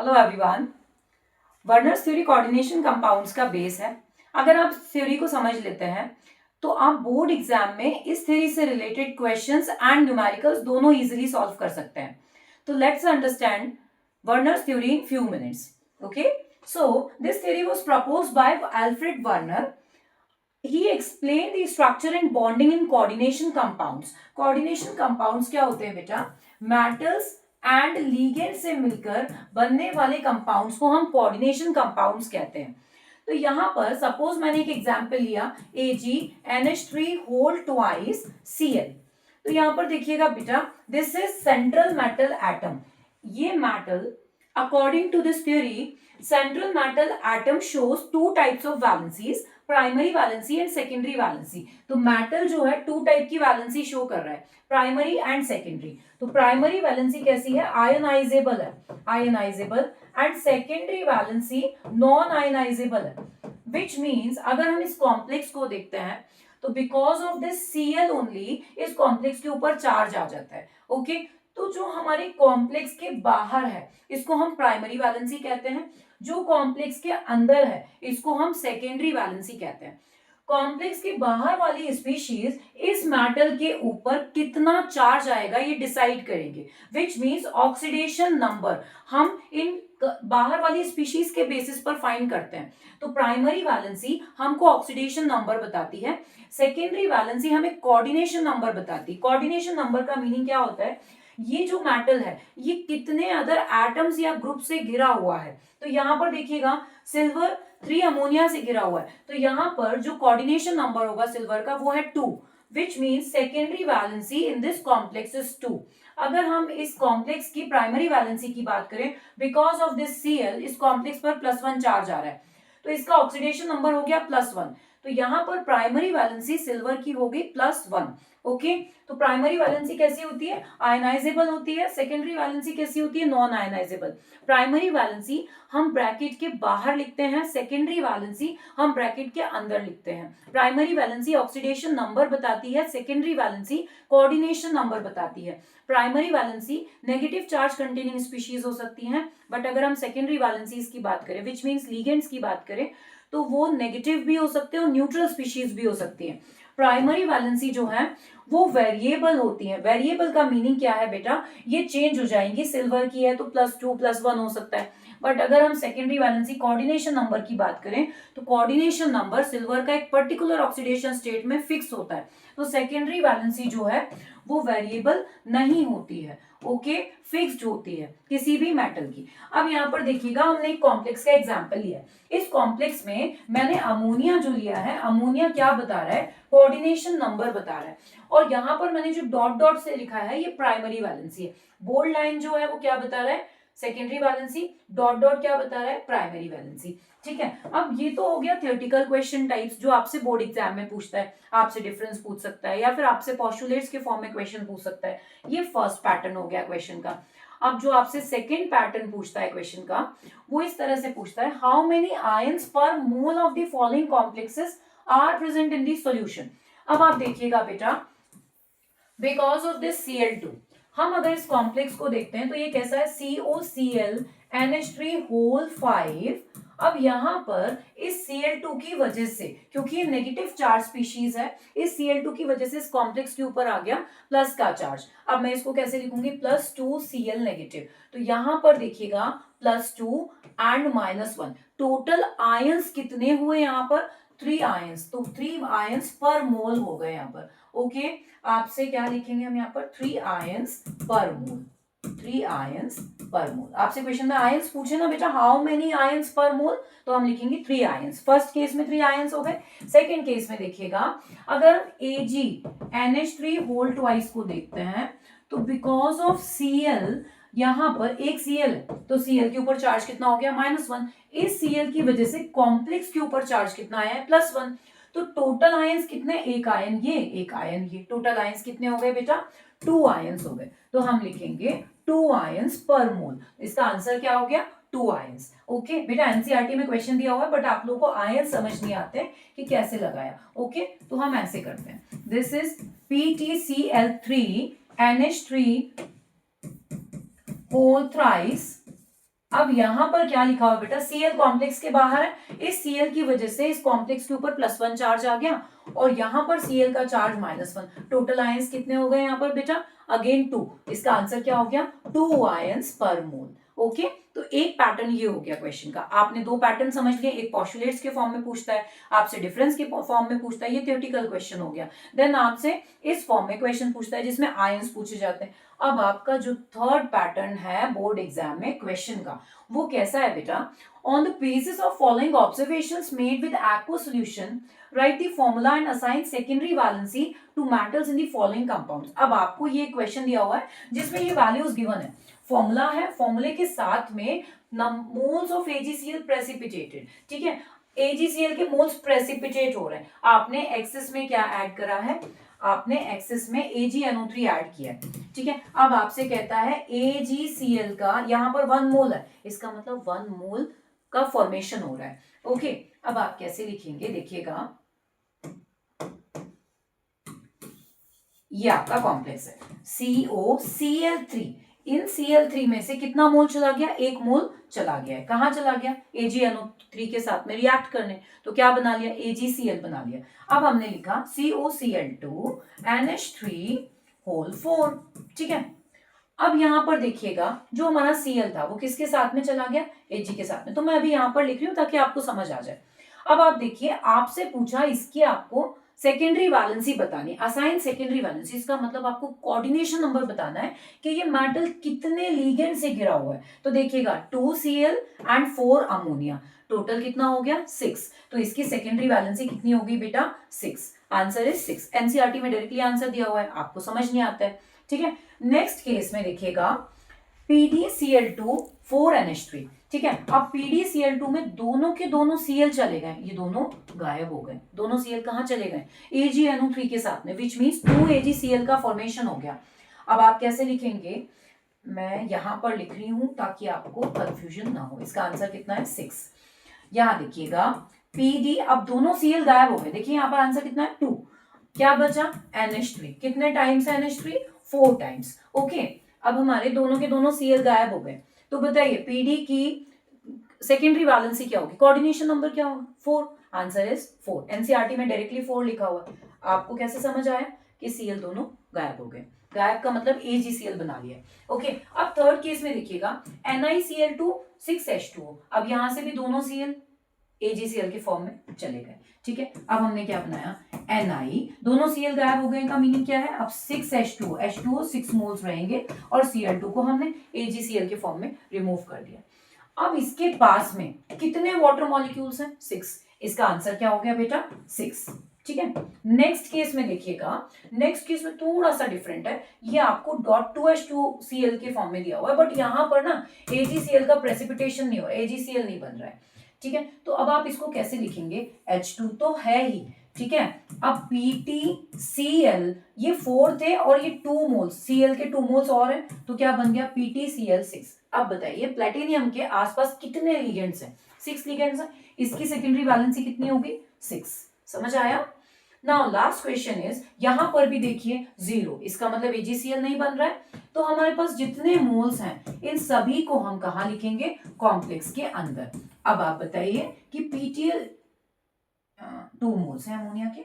Hello everyone. Werner's theory coordination compounds का base है। अगर आप थ्योरी को समझ लेते हैं तो आप बोर्ड एग्जाम में इस थ्योरी से रिलेटेड क्वेश्चंस एंड न्यूमेरिकल्स दोनों इजीली सॉल्व कर सकते हैं। तो let's understand Werner's theory in few minutes. Okay, so this theory was proposed by Alfred Werner. He explained the structure and bonding in coordination compounds. Coordination compounds क्या होते हैं बेटा? Metals and ligand से मिलकर बनने वाले कंपाउंड्स को हम कोऑर्डिनेशन कंपाउंड्स कहते हैं। तो यहां पर सपोज मैंने एक एग्जांपल लिया AgNH3 होल ट्वाइस Cl। तो यहां पर देखिएगा बेटा, this is central metal atom. ये metal according to this theory, central metal atom shows two types of valencies, primary valency and secondary valency. तो मेटल जो है टू टाइप की वैलेंसी शो कर रहा है, प्राइमरी एंड सेकेंडरी। तो primary valency कैसी है? आयनाइजेबल है, ionizable, and secondary valency non ionizable है। विच मीन्स अगर हम इस कॉम्प्लेक्स को देखते हैं तो because of this Cl only इस कॉम्प्लेक्स के ऊपर चार्ज आ जाता है। ओके, तो जो हमारे कॉम्प्लेक्स के बाहर है इसको हम प्राइमरी वैलेंसी कहते हैं, जो कॉम्प्लेक्स के अंदर है इसको हम सेकेंडरी वैलेंसी कहते हैं। कॉम्प्लेक्स के बाहर वाली स्पीशीज इस मेटल के ऊपर कितना चार्ज आएगा ये डिसाइड करेंगे, विच मीन्स ऑक्सीडेशन नंबर हम इन बाहर वाली स्पीशीज के बेसिस पर फाइंड करते हैं। तो प्राइमरी वैलेंसी हमको ऑक्सीडेशन नंबर बताती है, सेकेंडरी वैलेंसी हमें कोऑर्डिनेशन नंबर बताती है। कोऑर्डिनेशन नंबर का मीनिंग क्या होता है? ये जो मेटल है ये कितने अदर एटम्स या ग्रुप से घिरा हुआ है। तो यहां पर देखिएगा सिल्वर 3 अमोनिया से घिरा हुआ है, तो यहां पर जो कोऑर्डिनेशन नंबर होगा सिल्वर का वो है 2, which means secondary valency in this complex is 2। अगर हम इस कॉम्प्लेक्स की प्राइमरी वैलेंसी की बात करें, बिकॉज ऑफ दिस Cl इस कॉम्प्लेक्स पर +1 चार्ज आ रहा है, तो इसका ऑक्सीडेशन नंबर हो गया +1। तो यहां पर प्राइमरी वैलेंसी सिल्वर की होगी +1। ओके, तो प्राइमरी वैलेंसी कैसी होती है? आयनाइजेबल होती है। सेकेंडरी वैलेंसी कैसी होती है? Non ionizable. प्राइमरी वैलेंसी हम ब्रैकेट के बाहर लिखते हैं, सेकेंडरी वैलेंसी हम ब्रैकेट के अंदर लिखते हैं। प्राइमरी वैलेंसी ऑक्सीडेशन नंबर बताती है, सेकेंडरी वैलेंसी कोऑर्डिनेशन नंबर बताती है। Primary valency negative charge containing species हो सकती हैं, बट अगर हम सेकेंडरी वैलेंसीज की बात करें, विच मीन्स लीगेंड्स की बात करें, तो वो नेगेटिव भी हो सकते हैं और न्यूट्रल स्पीशीज भी हो सकती हैं। प्राइमरी वैलेंसी जो है वो वेरिएबल होती है। वेरिएबल का मीनिंग क्या है बेटा? ये चेंज हो जाएंगी। सिल्वर की है तो +2 +1 हो सकता है, बट अगर हम सेकेंडरी वैलेंसी कोऑर्डिनेशन नंबर की बात करें तो कोऑर्डिनेशन नंबर सिल्वर का एक पर्टिकुलर ऑक्सीडेशन स्टेट में फिक्स होता है। तो सेकेंडरी वैलेंसी जो है वो वेरिएबल नहीं होती है, ओके, फिक्स्ड होती है किसी भी मेटल की। अब यहाँ पर देखिएगा हमने एक कॉम्प्लेक्स का एग्जांपल लिया है। इस कॉम्प्लेक्स में मैंने अमोनिया जो लिया है, अमोनिया क्या बता रहा है? कोऑर्डिनेशन नंबर बता रहा है। और यहाँ पर मैंने जो डॉट डॉट से लिखा है ये प्राइमरी वैलेंसी है। बोल्ड लाइन जो है वो क्या बता रहा है? Secondary valency. डॉट डॉट क्या बता रहा है? Primary valency. ठीक है, अब ये तो हो गया थियोरेटिकल क्वेश्चन टाइप्स जो आपसे बोर्ड एग्जाम में पूछता है, आपसे डिफरेंस पूछ सकता है या फिर आपसे पोस्टुलेट्स के फॉर्म में क्वेश्चन पूछ सकता है। ये फर्स्ट पैटर्न हो गया क्वेश्चन का। अब जो आपसे सेकेंड पैटर्न पूछता है क्वेश्चन का, वो इस तरह से पूछता है, how many ions per mole of the following complexes are present in the solution. अब आप देखिएगा बेटा, बिकॉज ऑफ दिस Cl2, हम अगर इस कॉम्प्लेक्स को देखते हैं तो ये कैसा है? COCl NH3 whole 5। अब यहां पर इस Cl2 की वजह से, क्योंकि ये नेगेटिव चार्ज स्पीशीज है, इस Cl2 की वजह से इस कॉम्प्लेक्स के ऊपर आ गया प्लस का चार्ज। अब मैं इसको कैसे लिखूंगी? +2 Cl नेगेटिव। तो यहां पर देखिएगा +2 एंड -1, टोटल आयंस कितने हुए यहाँ पर? 3 आयंस। तो 3 आयंस पर मोल हो गए यहाँ पर। ओके, आपसे क्या लिखेंगे हम यहाँ पर? 3 आयंस पर मोल। 3 आयंस पर मोल। आपसे क्वेश्चन में आयंस पूछे ना बेटा, हाउ मेनी आयंस पर मोल, तो हम लिखेंगे 3 आयंस। फर्स्ट केस में 3 आयंस हो गए। सेकेंड केस में देखिएगा, अगर AgNH3 होल ट्वाइस को देखते हैं तो बिकॉज ऑफ Cl, यहां पर एक Cl है तो Cl के ऊपर चार्ज कितना हो गया? -1। इस Cl की वजह से कॉम्प्लेक्स के ऊपर चार्ज कितना आया है? +1। तो टोटल आयंस कितने? एक आयन ये, एक आयन ये, टोटल आयंस कितने हो गए बेटा? 2 आयंस हो गए। तो हम लिखेंगे 2 आयंस पर मोल। इसका आंसर क्या हो गया? 2 आयंस। ओके बेटा, एनसीईआरटी में क्वेश्चन दिया हुआ है बट आप लोगों को आयन समझ नहीं आते कि कैसे लगाया। ओके, तो हम ऐसे करते हैं, this is PtCl3 NH3 whole thrice अब यहाँ पर क्या लिखा हुआ बेटा, Cl कॉम्प्लेक्स के बाहर है, इस Cl की वजह से इस कॉम्प्लेक्स के ऊपर +1 चार्ज आ गया और यहाँ पर Cl का चार्ज -1। टोटल आयंस कितने हो गए यहाँ पर बेटा, अगेन 2। इसका आंसर क्या हो गया, 2 आयंस पर मोल। ओके, तो एक पैटर्न ये हो गया क्वेश्चन का। आपने दो पैटर्न समझ लिए, एक पोस्टुलेट्स के फॉर्म में पूछता है, आपसे डिफरेंस के फॉर्म में पूछता है, ये थ्योरेटिकल क्वेश्चन हो गया। देन आपसे इस फॉर्म में क्वेश्चन पूछता है जिसमें आयंस पूछे जाते हैं। अब आपका जो थर्ड पैटर्न है बोर्ड एग्जाम में क्वेश्चन का, वो कैसा है बेटा, on the basis of following observations made with aqua solution right the formula and assign secondary valency two metals in the following compounds. अब आपको ये क्वेश्चन दिया हुआ है जिसमें ये वैल्यूज गिवन है, फॉर्मूला है, फॉर्मूले के साथ में मोल्स ऑफ AgCl प्रेसिपिटेटेड, ठीक है, AgCl के मोल्स प्रेसिपिटेट हो रहे हैं। आपने एक्सिस में क्या ऐड करा है, आपने एक्सिस में AgNO3 ऐड किया है, ठीक है। अब आपसे कहता है AgCl का यहाँ पर 1 मोल है, इसका मतलब 1 मोल का फॉर्मेशन हो रहा है। ओके, अब आप कैसे लिखेंगे देखिएगा, ये आपका कॉम्प्लेक्स है COCl3, इन Cl3 में से कितना मोल चला गया, 1 मोल चला गया है। कहां चला गया, AgNO3 के साथ में रिएक्ट करने, तो क्या बना लिया, AgCl बना लिया। अब हमने लिखा COCl2 NH3 होल 4, ठीक है। अब यहां पर देखिएगा जो हमारा Cl था वो किसके साथ में चला गया, Ag के साथ में, तो मैं अभी यहां पर लिख रही हूं ताकि आपको समझ आ जाए। अब आप देखिए, आपसे पूछा इसकी आपको सेकेंडरी वैलेंसी बतानी, असाइन सेकेंडरी वैलेंसी, इसका मतलब आपको कोऑर्डिनेशन नंबर बताना है कि ये मेटल कितने लिगेंड से घिरा हुआ है। तो देखिएगा 2Cl एंड 4 अमोनिया, टोटल कितना हो गया 6, तो इसकी सेकेंडरी वैलेंसी कितनी होगी बेटा 6, आंसर इज 6। एनसीईआरटी में डायरेक्टली आंसर दिया हुआ है, आपको समझ नहीं आता है, ठीक है। नेक्स्ट केस में देखिएगा PdCl2 4NH3, ठीक है। अब PdCl2 में दोनों के दोनों Cl चले गए, ये दोनों गायब हो गए, दोनों Cl कहां चले गए, AgNO3 के साथ में, विच मीन्स 2AgCl का फॉर्मेशन हो गया। अब आप कैसे लिखेंगे, मैं यहां पर लिख रही हूं ताकि आपको कंफ्यूजन ना हो। इसका आंसर कितना है 6। यहां देखिएगा PD, अब दोनों Cl गायब हो गए, देखिए यहां पर आंसर कितना है 2, क्या बचा NH3, कितने टाइम्स है NH3, 4 टाइम्स। ओके, अब हमारे दोनों के दोनों Cl गायब हो गए, तो बताइए PD की सेकेंडरी वैलेंसी क्या होगी, कोऑर्डिनेशन नंबर क्या होगा 4, आंसर इज 4। एनसीईआरटी में डायरेक्टली 4 लिखा हुआ। आपको कैसे समझ आया कि Cl दोनों गायब हो गए, गायब का मतलब AgCl बना लिया। ओके, अब थर्ड केस में देखिएगा NiCl2 6H2O, अब यहां से भी दोनों Cl AgCl के फॉर्म में चले गए, ठीक है। अब हमने क्या बनाया, Ni, दोनों Cl गायब हो गए का मीनिंग क्या है, अब 6H2O, H2O 6 मोल्स रहेंगे और Cl2 को हमने AgCl के फॉर्म में रिमूव कर दिया। अब इसके पास में कितने वाटर मॉलिक्यूल्स हैं, 6, इसका आंसर क्या हो गया बेटा 6, ठीक है। नेक्स्ट केस में देखिएगा, नेक्स्ट केस में थोड़ा सा डिफरेंट है, ये आपको .2H2Cl के फॉर्म में दिया हुआ है, बट यहां पर ना AgCl का प्रेसिपिटेशन नहीं हो रहा, AgCl नहीं बन रहा है, ठीक है। तो अब आप इसको कैसे लिखेंगे, H2 तो है ही, ठीक है। अब PtCl, ये 4 थे और ये 2 मोल्स, Cl के 2 मोल्स और है, तो क्या बन गया PtCl6। अब बताइए प्लेटिनियम के आसपास कितने लिगेंड्स हैं, 6 लिगेंड्स हैं, इसकी सेकेंडरी वैलेंसी कितनी होगी 6, समझ आया। नाउ लास्ट क्वेश्चन इज, यहां पर भी देखिए 0, इसका मतलब AgCl नहीं बन रहा है, तो हमारे पास जितने मोल्स हैं इन सभी को हम कहां लिखेंगे, कॉम्प्लेक्स के अंदर। अब आप बताइए कि PTL 2 मोल्स हैं अमोनिया के,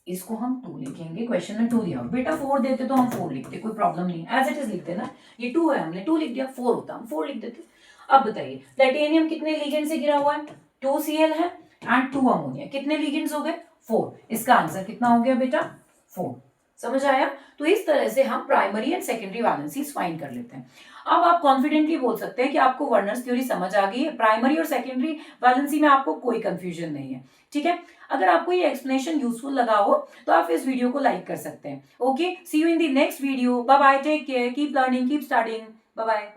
इसको हम 2 लिखेंगे, क्वेश्चन में 2 दिया बेटा, 4 देते तो हम 4 लिखते, कोई प्रॉब्लम नहीं, एज इट इज लिखते ना, ये 2 है हमने 2 लिख दिया, 4 होता हम 4 लिख देते। अब बताइए प्लेटिनियम कितने लिगेंड से घिरा हुआ है, 2Cl है एंड 2 अमोनिया, कितने लिगेंड्स हो गए 4, इसका आंसर कितना हो गया बेटा 4, समझ आया। तो इस तरह से हम primary and secondary valencies find कर लेते हैं। अब आप कॉन्फिडेंटली बोल सकते हैं कि आपको वर्नर्स थ्योरी समझ आ गई है, प्राइमरी और सेकेंडरी वैलेंसी में आपको कोई कंफ्यूजन नहीं है, ठीक है। अगर आपको ये एक्सप्लेनेशन यूजफुल लगा हो तो आप इस वीडियो को लाइक कर सकते हैं। Okay, see you in the next video, bye bye, take care, keep learning, keep studying, bye bye.